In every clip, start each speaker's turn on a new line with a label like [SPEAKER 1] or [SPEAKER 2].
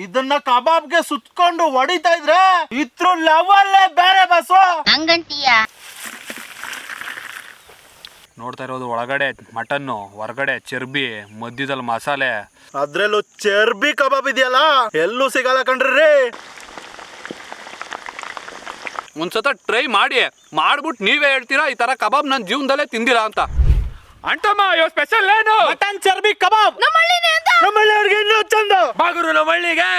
[SPEAKER 1] ಇದನ್ನ ಕಬಾಬ್ಗೆ ಸುತ್ಕೊಂಡು ಹೊಡಿತಾ ಇದ್ರೆ ಇದ್ರ ಲೆವೆಲ್ಲೇ ಬೇರೆ ಬಸ್ಸು.
[SPEAKER 2] ಹಂಗಂತೀಯ?
[SPEAKER 3] ನೋಡ್ತಾ ಇರೋದು ಒಳಗಡೆ ಮಟನ್ನು, ಹೊರಗಡೆ ಚರ್ಬಿ, ಮಧ್ಯದಲ್ಲಿ ಮಸಾಲೆ.
[SPEAKER 1] ಅದ್ರಲ್ಲೂ ಚರ್ಬಿ ಕಬಾಬ್ ಇದೆಯಲ್ಲ ಎಲ್ಲೂ ಸಿಗಲ್ಲ ಕಣ್ರಿ.
[SPEAKER 3] ಒಂದ್ಸತ ಟ್ರೈ ಮಾಡಿ, ಮಾಡ್ಬಿಟ್ಟು ನೀವೇ ಹೇಳ್ತೀರಾ ಈ ತರ ಕಬಾಬ್ ನನ್ನ ಜೀವನದಲ್ಲೇ ತಿಂದಿಲ್ಲ ಅಂತ. ಅಂಟಮ್ಮ ಇವ್ ಸ್ಪೆಷಲ್ ಏನು?
[SPEAKER 1] ಮಟನ್ ಚರ್ಬಿ ಕಬಾಬ್ ನಮ್ಮಳ್ಳಿಯವ್ರಿಗೆ ಇನ್ನೂ ಚಂದ.
[SPEAKER 3] ಬಾಗುರು ನಮ್ಮಳ್ಳಿಗೆ.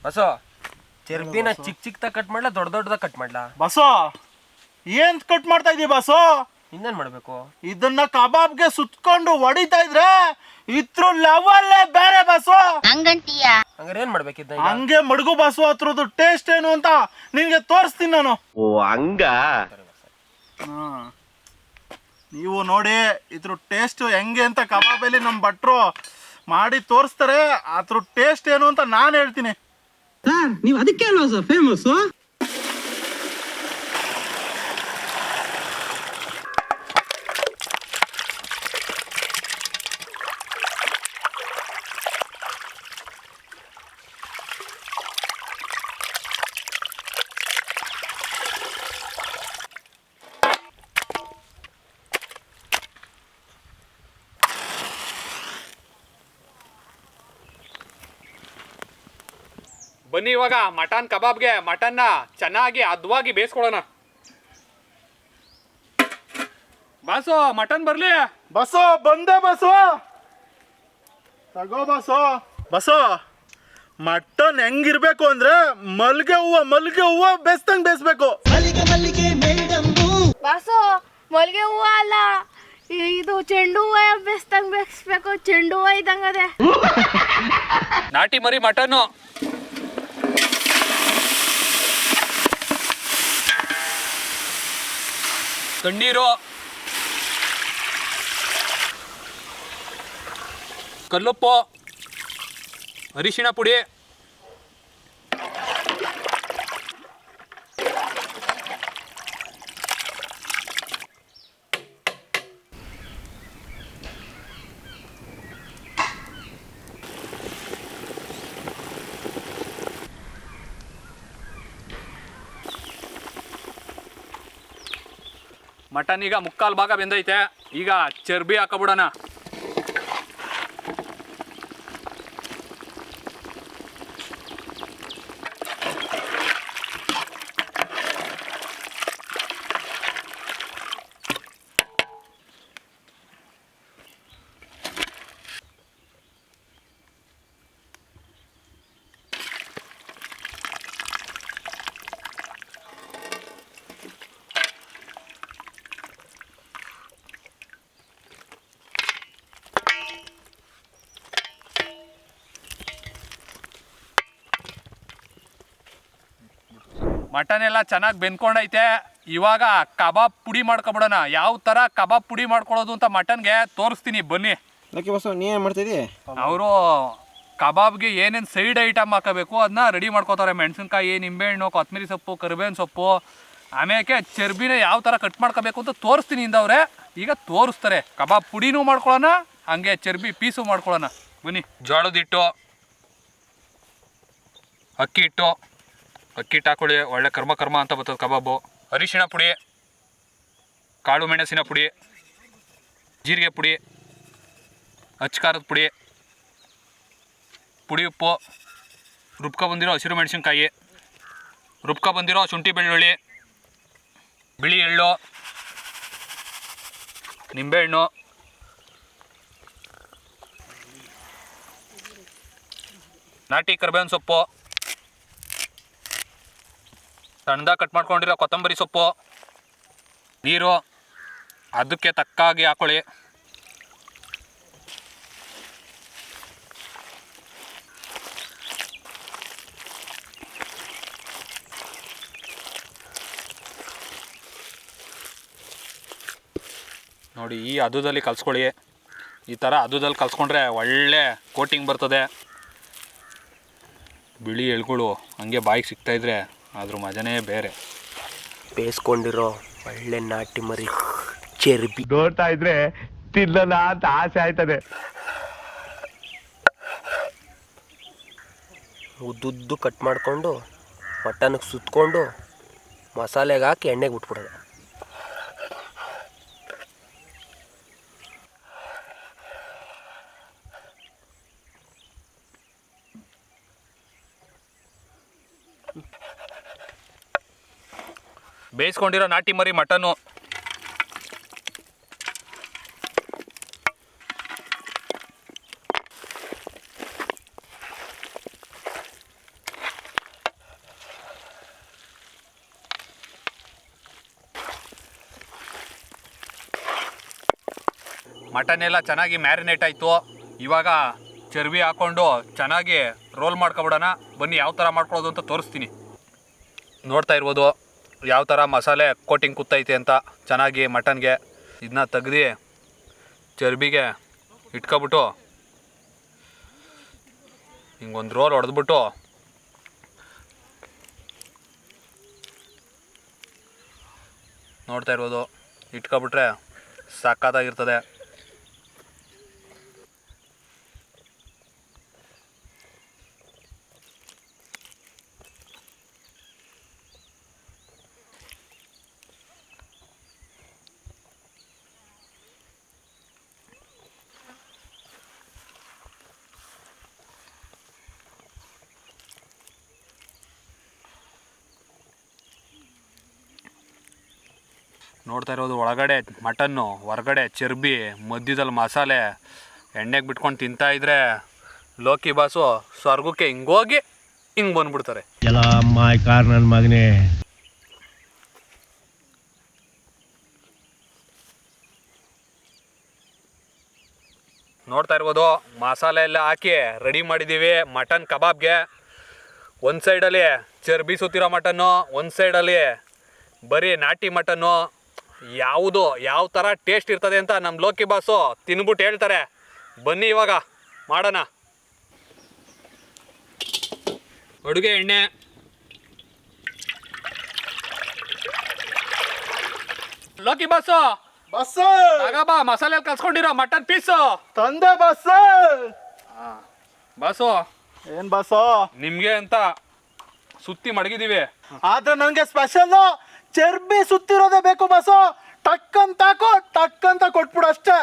[SPEAKER 4] ಬಸೋ, ಚರ್ಬಿನ ಚಿಕ್ಕ ಕಟ್ ಮಾಡ್ಲಾ ದೊಡ್ಡದಾಗ ಕಟ್ ಮಾಡ್ಲಾ?
[SPEAKER 1] ಬಸೋ ಏನ್ ಕಟ್ ಮಾಡ್ತಾ ಇದೀಯ ಬಸೋ?
[SPEAKER 4] ಇನ್ನೇನ್ ಮಾಡ್ಬೇಕು?
[SPEAKER 1] ಇದನ್ನ ಕಬಾಬ್ಗೆ ಸುತ್ಕೊಂಡು ಹೊಡಿತಾ ಇದ್ರೆ ಇದ್ರ ಲೆವೆಲ್ಲೇ ಬೇರೆ ಬಸೋ.
[SPEAKER 2] ಹಂಗಂತೀಯ?
[SPEAKER 4] ಹಂಗಾರೆ ಏನ್ ಮಾಡ್ಬೇಕಿದ್ದ?
[SPEAKER 1] ಹಂಗೆ ಮಡಗು ಬಸು ಅದ್ರದ್ದು ಟೇಸ್ಟ್ ಏನು ಅಂತ ನಿನ್ಗೆ ತೋರಿಸ್ತೀನಿ ನಾನು.
[SPEAKER 5] ಓ ಹಂಗ?
[SPEAKER 1] ನೀವು ನೋಡಿ ಇದ್ರ ಟೇಸ್ಟ್ ಹೆಂಗೆ ಅಂತ ಕಬಾಬಲ್ಲಿ ನಮ್ಮ ಭಟ್ರು ಮಾಡಿ ತೋರಿಸ್ತಾರೆ. ಅದ್ರ ಟೇಸ್ಟ್ ಏನು ಅಂತ ನಾನು ಹೇಳ್ತೀನಿ.
[SPEAKER 6] ಸರ್ ನೀವು ಅದಕ್ಕೆ ಅಲ್ವಾ ಸರ್ ಫೇಮಸ್?
[SPEAKER 3] ಬನ್ನಿ ಇವಾಗ ಮಟನ್ ಕಬಾಬ್ಗೆ ಮಟನ್ನ ಚೆನ್ನಾಗಿ ಹದವಾಗಿ ಬೇಯಿಸ್ಕೊಳ್ಳೋಣ. ಬಾಸು ಮಟನ್ ಬರ್ಲಿ.
[SPEAKER 1] ಬಸೋ ಬಂದೆ ಬಸೋ, ತಗೋ ಬಸೋ. ಬಸೋ ಮಟನ್ ಹೆಂಗಿರ್ಬೇಕು ಅಂದ್ರೆ ಮಲ್ಗೆ ಹೂವ ಬೇಯಿಸ್ದಂಗ್ ಬೇಯಿಸ್ಬೇಕು.
[SPEAKER 7] ಬಾಸು ಮಲ್ಲಿಗೆ ಹೂವ ಅಲ್ಲ, ಇದು ಚೆಂಡು ಹೂವ ಬೇಯಿಸ್ದಂಗ್ ಬೇಯಿಸ್ಬೇಕು. ಚೆಂಡು ಹೂವ ಇದ್ದಂಗದೆ.
[SPEAKER 3] ನಾಟಿ ಮರಿ ಮಟನ್ನು. ತಣ್ಣೀರು, ಕಲ್ಲುಪ್ಪು, ಅರಿಶಿಣ ಪುಡಿ, ಮಟನ್ ಈಗ ಮುಕ್ಕಾಲು ಭಾಗ ಬೆಂದೈತೆ. ಈಗ ಚರ್ಬಿ ಹಾಕಬಿಡೋಣ. ಮಟನ್ ಎಲ್ಲ ಚೆನ್ನಾಗಿ ಬೆಂದ್ಕೊಂಡೈತೆ. ಇವಾಗ ಕಬಾಬ್ ಪುಡಿ ಮಾಡ್ಕೊಬಿಡೋಣ. ಯಾವ ಥರ ಕಬಾಬ್ ಪುಡಿ ಮಾಡ್ಕೊಳ್ಳೋದು ಅಂತ ಮಟನ್ಗೆ ತೋರಿಸ್ತೀನಿ ಬನ್ನಿ.
[SPEAKER 6] ಲಕ್ಕಿ ಬಸವ ನೀ ಏನು ಮಾಡ್ತಿದ್ದಿ?
[SPEAKER 3] ಅವರು ಕಬಾಬ್ಗೆ ಏನೇನು ಸೈಡ್ ಐಟಮ್ ಹಾಕಬೇಕು ಅದನ್ನ ರೆಡಿ ಮಾಡ್ಕೋತಾರೆ. ಮೆಣಸಿನ್ಕಾಯಿ, ನಿಂಬೆಹಣ್ಣು, ಕೊತ್ತಂಬರಿ ಸೊಪ್ಪು, ಕರಿಬೇವಿನ ಸೊಪ್ಪು. ಆಮೇಲೆ ಚರ್ಬಿನ ಯಾವ ಥರ ಕಟ್ ಮಾಡ್ಕೋಬೇಕು ಅಂತ ತೋರಿಸ್ತೀನಿ ಇಂದವ್ರೆ. ಈಗ ತೋರಿಸ್ತಾರೆ. ಕಬಾಬ್ ಪುಡಿನೂ ಮಾಡ್ಕೊಳ್ಳೋಣ, ಹಂಗೆ ಚರ್ಬಿ ಪೀಸು ಮಾಡ್ಕೊಳ್ಳೋಣ ಬನ್ನಿ. ಜೋಳದ ಹಿಟ್ಟು, ಅಕ್ಕಿ ಹಿಟ್ಟು ಹಾಕೊಳ್ಳಿ, ಒಳ್ಳೆ ಕರ್ಮ ಅಂತ ಬರ್ತದೆ ಕಬಾಬು. ಅರಿಶಿಣ ಪುಡಿ, ಕಾಳು ಮೆಣಸಿನ ಪುಡಿ, ಜೀರಿಗೆ ಪುಡಿ, ಅಚ್ಕಾರದ ಪುಡಿ, ಪುಡಿ ಉಪ್ಪು, ರುಬ್ಕೊಬಂದಿರೋ ಹಸಿರು ಮೆಣಸಿನ್ಕಾಯಿ, ರುಬ್ಕೊಬಂದಿರೋ ಶುಂಠಿ ಬೆಳ್ಳುಳ್ಳಿ, ಬಿಳಿ ಎಳ್ಳು, ನಿಂಬೆಹಣ್ಣು, ನಾಟಿ ಕರಿಬೇವಿನ ಸೊಪ್ಪು, ಸಣ್ಣದಾಗಿ ಕಟ್ ಮಾಡ್ಕೊಂಡಿರೋ ಕೊತ್ತಂಬರಿ ಸೊಪ್ಪು, ನೀರು ಅದಕ್ಕೆ ತಕ್ಕಾಗಿ ಹಾಕೊಳ್ಳಿ. ನೋಡಿ ಈ ಹದದಲ್ಲಿ ಕಲಿಸ್ಕೊಳ್ಳಿ. ಈ ಥರ ಹದದಲ್ಲಿ ಕಲಿಸ್ಕೊಂಡ್ರೆ ಒಳ್ಳೆ ಕೋಟಿಂಗ್ ಬರ್ತದೆ. ಬಿಳಿ ಎಳ್ಗಳು ಹಂಗೆ ಬಾಯಿಗೆ ಸಿಗ್ತಾಯಿದ್ರೆ ಅದ್ರ ಮಜನೇ ಬೇರೆ.
[SPEAKER 4] ಬೇಯಿಸ್ಕೊಂಡಿರೋ ಒಳ್ಳೆ ನಾಟಿ ಮರಿ ಚರ್ಬಿ
[SPEAKER 2] ನೋಡ್ತಾ ಇದ್ರೆ ತಿನ್ನಲ್ಲ ಅಂತ ಆಸೆ ಆಯ್ತದೆ.
[SPEAKER 4] ಉದ್ದುದ್ದು ಕಟ್ ಮಾಡಿಕೊಂಡು ಮಟನ್ಗೆ ಸುತ್ಕೊಂಡು ಮಸಾಲೆಗೆ ಹಾಕಿ ಎಣ್ಣೆಗೆ ಬಿಟ್ಬಿಡೋದು.
[SPEAKER 3] ಬೇಯಿಸ್ಕೊಂಡಿರೋ ನಾಟಿ ಮರಿ ಮಟನ್ನು ಮಟನ್ ಎಲ್ಲ ಚೆನ್ನಾಗಿ ಮ್ಯಾರಿನೇಟ್ ಆಯಿತು. ಇವಾಗ ಚರ್ಬಿ ಹಾಕ್ಕೊಂಡು ಚೆನ್ನಾಗಿ ರೋಲ್ ಮಾಡ್ಕೊಬಿಡೋಣ. ಬನ್ನಿ ಯಾವ ಥರ ಮಾಡ್ಕೊಳ್ಳೋದು ಅಂತ ತೋರಿಸ್ತೀನಿ. ನೋಡ್ತಾ ಇರ್ಬೋದು ಯಾವ ಥರ ಮಸಾಲೆ ಕೋಟಿಂಗ್ ಕೂತೈತೆ ಅಂತ ಚೆನ್ನಾಗಿ ಮಟನ್ಗೆ. ಇದನ್ನ ತೆಗ್ದು ಚರ್ಬಿಗೆ ಇಟ್ಕೊಬಿಟ್ಟು ಹಿಂಗೊಂದು ರೋಲ್ ಹೊಡೆದ್ಬಿಟ್ಟು ನೋಡ್ತಾ ಇರ್ಬೋದು ಇಟ್ಕೊಬಿಟ್ರೆ ಸಕ್ಕತ್ತಾಗಿರ್ತದೆ. ನೋಡ್ತಾ ಇರೋದು ಒಳಗಡೆ ಮಟನ್ನು, ಹೊರಗಡೆ ಚರ್ಬಿ, ಮಧ್ಯದಲ್ಲಿ ಮಸಾಲೆ, ಎಣ್ಣೆಗೆ ಬಿಟ್ಕೊಂಡು ತಿಂತಾ ಇದ್ರೆ ಲೋಕಿ ಬಾಸು ಸ್ವರ್ಗಕ್ಕೆ ಹಿಂಗೋಗಿ ಹಿಂಗೆ ಬಂದ್ಬಿಡ್ತಾರೆ.
[SPEAKER 2] ಎಲ್ಲ ಮಾಯ್ ಕಾರ್ ನನ್ನ ಮಗನೇ.
[SPEAKER 3] ನೋಡ್ತಾ ಇರ್ಬೋದು ಮಸಾಲೆ ಎಲ್ಲ ಹಾಕಿ ರೆಡಿ ಮಾಡಿದ್ದೀವಿ ಮಟನ್ ಕಬಾಬ್ಗೆ. ಒಂದು ಸೈಡಲ್ಲಿ ಚರ್ಬಿ ಸುತ್ತಿರೋ ಮಟನ್ನು, ಒಂದು ಸೈಡಲ್ಲಿ ಬರೀ ನಾಟಿ ಮಟನ್ನು. ಯಾವುದು ಯಾವ ಥರ ಟೇಸ್ಟ್ ಇರ್ತದೆ ಅಂತ ನಮ್ಮ ಲೋಕಿ ಬಾಸು ತಿನ್ಬಿಟ್ಟು ಹೇಳ್ತಾರೆ. ಬನ್ನಿ ಇವಾಗ ಮಾಡೋಣ. ಅಡುಗೆ ಎಣ್ಣೆ, ಲೋಕಿ ಬಾಸು
[SPEAKER 1] ಬಸ್
[SPEAKER 3] ಬಾ ಮಸಾಲೆ ಕಲ್ಸ್ಕೊಂಡಿರೋ ಮಟನ್ ಪೀಸು
[SPEAKER 1] ತಂದೆ ಬಸ್.
[SPEAKER 3] ಬಾಸು
[SPEAKER 1] ಏನ್ ಬಸ್ಸು?
[SPEAKER 3] ನಿಮಗೆ ಅಂತ ಸುತ್ತಿ ಮಡಗಿದ್ದೀವಿ.
[SPEAKER 1] ಆದ್ರೆ ನನಗೆ ಸ್ಪೆಷಲ್ ಚರ್ಬಿ ಸುತ್ತಿರೋದೇ ಬೇಕು ಬಸ್ಸು. ಟಕ್ಕಂತ ಹಾಕೋ, ಟಕ್ಕಂತ ಕೊಟ್ಬಿಡು ಅಷ್ಟೇ.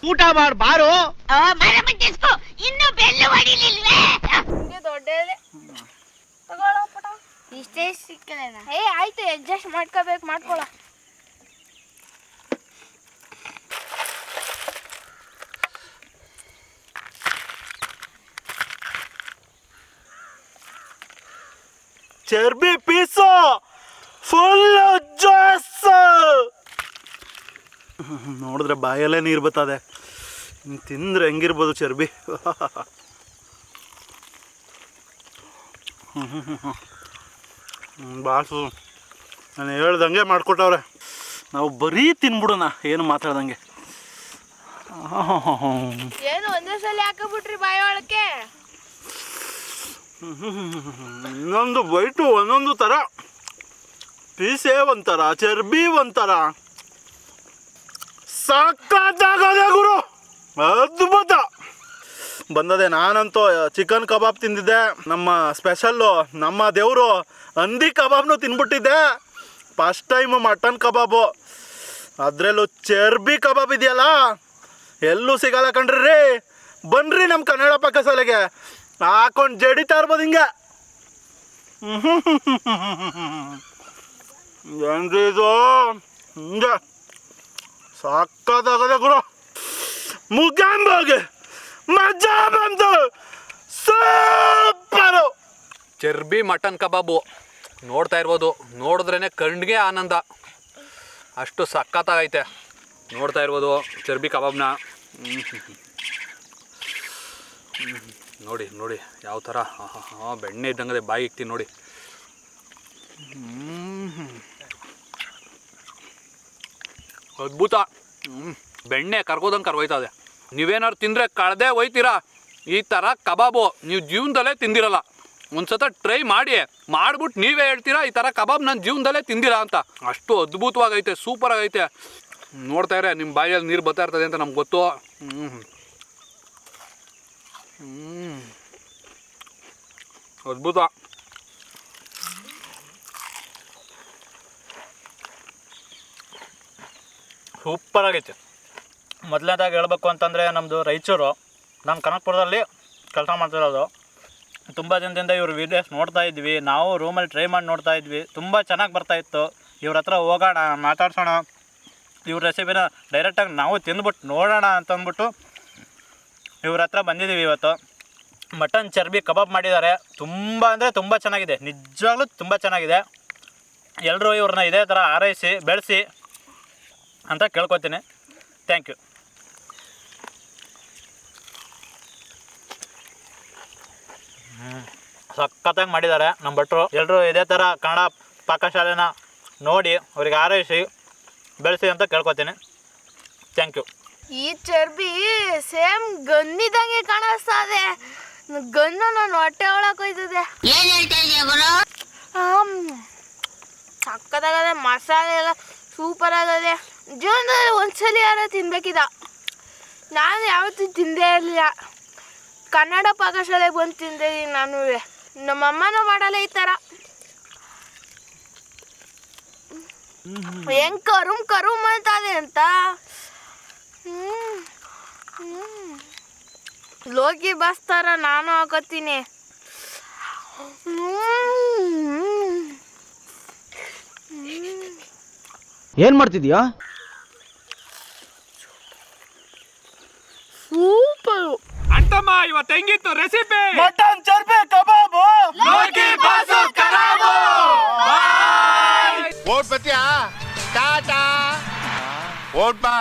[SPEAKER 2] ಊಟ ಮಾಡ್ ಬಾರು.
[SPEAKER 7] ನಿಮ್ಗೆ ದೊಡ್ಡ ಎಲೆ. ತಗೊಳ್ಳೋ ಪುಟ. ಇಷ್ಟೇ ಸಿಕ್ಕಲೇನ? ಏ ಆಯ್ತು, ಅಡ್ಜಸ್ಟ್ ಮಾಡ್ಕೋಬೇಕು, ಮಾಡ್ಕೊಳ್ಳೋ.
[SPEAKER 1] ಚರ್ಬಿ ಪೀಸು ಫುಲ್ ಜಾಸ್. ನೋಡಿದ್ರೆ ಬಾಯಲ್ಲೇ ನೀರು ಬರ್ತದೆ. ತಿಂದ್ರೆ ಹೆಂಗಿರ್ಬೋದು ಚರ್ಬಿ. ಬಾಸು ನಾನು ಹೇಳ್ದಂಗೆ ಮಾಡ್ಕೊಟ್ಟವ್ರೆ. ನಾವು ಬರೀ ತಿನ್ಬಿಡೋಣ, ಏನು ಮಾತಾಡ್ದಂಗೆ.
[SPEAKER 7] ಏನು ಒಂದೇ ಸಲ ಹಾಕಬಿಟ್ರಿ ಬಾಯಿ ಒಳಕ್ಕೆ?
[SPEAKER 1] ಇನ್ನೊಂದು ಬೈಟು ಒಂದೊಂದು ಥರ, ಪೀಸೇ ಒಂಥರ, ಚರ್ಬಿ ಒಂಥರ. ಸಕ್ಕತ್ತಾಗದೆ ಗುರು, ಅದ್ಭುತ ಬಂದದೆ. ನಾನಂತೂ ಚಿಕನ್ ಕಬಾಬ್ ತಿಂದಿದ್ದೆ, ನಮ್ಮ ಸ್ಪೆಷಲ್ಲು, ನಮ್ಮ ದೇವರು ಹಂದಿ ಕಬಾಬ್ನು ತಿನ್ಬಿಟ್ಟಿದ್ದೆ. ಫಸ್ಟ್ ಟೈಮು ಮಟನ್ ಕಬಾಬು, ಅದರಲ್ಲೂ ಚರ್ಬಿ ಕಬಾಬ್ ಇದೆಯಲ್ಲ, ಎಲ್ಲೂ ಸಿಗಲ್ಲ ಕಣ್ರಿ. ಬನ್ರಿ ನಮ್ಮ ಕನ್ನಡ ಪಕ್ಕಸಾಲೆಗೆ, ಹಾಕೊಂಡು ಜಡಿತಾ ಇರ್ಬೋದು ಹಿಂಗೆ. ಏನ್ರಿ ಇದು ಹಿಂಗೆ ಸಾಕಾಗದೆ ಗುರು. ಮುಗಿಂಬಾಗೆ ಮಜಾ ಬಂತು, ಸೂಪರು.
[SPEAKER 3] ಚರ್ಬಿ ಮಟನ್ ಕಬಾಬು ನೋಡ್ತಾ ಇರ್ಬೋದು, ನೋಡಿದ್ರೇ ಕಣ್ಣಿಗೆ ಆನಂದ, ಅಷ್ಟು ಸಖತ್ತಾಗೈತೆ. ನೋಡ್ತಾ ಇರ್ಬೋದು ಚರ್ಬಿ ಕಬಾಬ್ನ. ನೋಡಿ ನೋಡಿ ಯಾವ ಥರ ಬೆಣ್ಣೆ ಇದ್ದಂಗೆ ಬಾಯಿ ಇಕ್ತೀನಿ ನೋಡಿ. ಅದ್ಭುತ. ಬೆಣ್ಣೆ ಕರ್ಗೋದಂಗೆ ಕರ್ಗೋಯ್ತದೆ. ನೀವೇನಾದ್ರು ತಿಂದರೆ ಕಳೆದೇ ಹೋಯ್ತೀರಾ. ಈ ಥರ ಕಬಾಬು ನೀವು ಜೀವನದಲ್ಲೇ ತಿಂದಿರಲ್ಲ. ಒಂದ್ಸತ ಟ್ರೈ ಮಾಡಿ, ಮಾಡ್ಬಿಟ್ಟು ನೀವೇ ಹೇಳ್ತೀರಾ ಈ ಥರ ಕಬಾಬ್ ನನ್ನ ಜೀವನದಲ್ಲೇ ತಿಂದಿಲ್ಲ ಅಂತ. ಅಷ್ಟು ಅದ್ಭುತವಾಗೈತೆ, ಸೂಪರ್ ಆಗೈತೆ. ನೋಡ್ತಾ ಇದ್ರೆ ನಿಮ್ಮ ಬಾಯಲ್ಲಿ ನೀರು ಬರ್ತಾ ಇರ್ತದೆ ಅಂತ ನಮ್ಗೆ ಗೊತ್ತು. ಅದ್ಭುತ.
[SPEAKER 5] ಸೂಪರ್ ಆಗೈತೆ. ಮೊದಲನೇದಾಗಿ ಹೇಳ್ಬೇಕು ಅಂತಂದರೆ ನಮ್ಮದು ರಾಯಚೂರು, ನಾನು ಕನಕಪುರದಲ್ಲಿ ಕೆಲಸ ಮಾಡ್ತಿರೋದು. ತುಂಬ ದಿನದಿಂದ ಇವ್ರ ವೀಡಿಯೋಸ್ ನೋಡ್ತಾ ಇದ್ವಿ, ನಾವು ರೂಮಲ್ಲಿ ಟ್ರೈ ಮಾಡಿ ನೋಡ್ತಾ ಇದ್ವಿ. ತುಂಬ ಚೆನ್ನಾಗಿ ಬರ್ತಾಯಿತ್ತು. ಇವ್ರ ಹತ್ರ ಹೋಗೋಣ, ಮಾತಾಡ್ಸೋಣ, ಇವ್ರ ರೆಸಿಪಿನ ಡೈರೆಕ್ಟಾಗಿ ನಾವು ತಿಂದ್ಬಿಟ್ಟು ನೋಡೋಣ ಅಂತಂದ್ಬಿಟ್ಟು ಇವ್ರ ಹತ್ರ ಬಂದಿದ್ದೀವಿ ಇವತ್ತು. ಮಟನ್ ಚರ್ಬಿ ಕಬಾಬ್ ಮಾಡಿದ್ದಾರೆ. ತುಂಬ ಅಂದರೆ ತುಂಬ ಚೆನ್ನಾಗಿದೆ, ನಿಜವಾಗ್ಲೂ ತುಂಬ ಚೆನ್ನಾಗಿದೆ. ಎಲ್ಲರೂ ಇವ್ರನ್ನ ಇದೇ ಥರ ಆರೈಸಿ ಬೆಳೆಸಿ ಅಂತ ಕೇಳ್ಕೊತೀನಿ. Thank you. ಸಖತ್ತಾಗಿ ಮಾಡಿದ್ದಾರೆ ನಮ್ಮ ಭಟ್ರು. ಎಲ್ಲರೂ ಇದೇ ಥರ ಕನ್ನಡ ಪಾಕಶಾಲೆನ ನೋಡಿ ಅವ್ರಿಗೆ ಆರೈಸಿ ಬೆಳೆಸಿ ಅಂತ ಕೇಳ್ಕೊತೀನಿ. Thank you.
[SPEAKER 7] ಈ ಚರ್ಬಿ ಸೇಮ್ ಗನ್ನಿದಂಗೆ ಕಾಣಿಸ್ತಾ ಇದೆ. ಗನ್ನು ನಾನು ಹೊಟ್ಟೆ ಒಳಗೆ ಹೋಯ್ತದೆ. ಸಕ್ಕತ್ತಾಗದೆ, ಮಸಾಲೆ ಎಲ್ಲ ಸೂಪರ್ ಆಗದೆ. ಜೀವನದಲ್ಲಿ ಒಂದ್ಸಲಿ ಯಾರು ತಿನ್ಬೇಕಿದ. ನಾನು ಯಾವತ್ತೂ ತಿಂದೇ ಇರಲಿಲ್ಲ. ಕನ್ನಡ ಪಾಕಶಾಲೆಗೆ ಬಂದು ತಿಂದಿದ್ದೀನಿ ನಾನು. ನಮ್ಮಮ್ಮನೂ ಮಾಡಲ್ಲ ಈ ಥರ. ಹೆಂಗ್ ಕರುಮ್ ಅಂತದೆ ಅಂತ. ಲೋಕಿ ಬಸ್ ಥರ ನಾನು ಹಾಕೋತೀನಿ.
[SPEAKER 6] ಏನ್ ಮಾಡ್ತಿದ್ಯಾ?
[SPEAKER 7] ಸೂಪರು.
[SPEAKER 3] ಅಂತಮ್ಮ ಇವತ್ತು ಹೆಂಗಿತ್ತು ರೆಸಿಪಿ?
[SPEAKER 1] ಮಟನ್ ಚರ್ಬಿ ಕಬಾಬು.
[SPEAKER 2] ಓಟ್ ಬತ್ತೀಯಾ? ಟಾಟಾ. ಓಟ್ ಬಾ.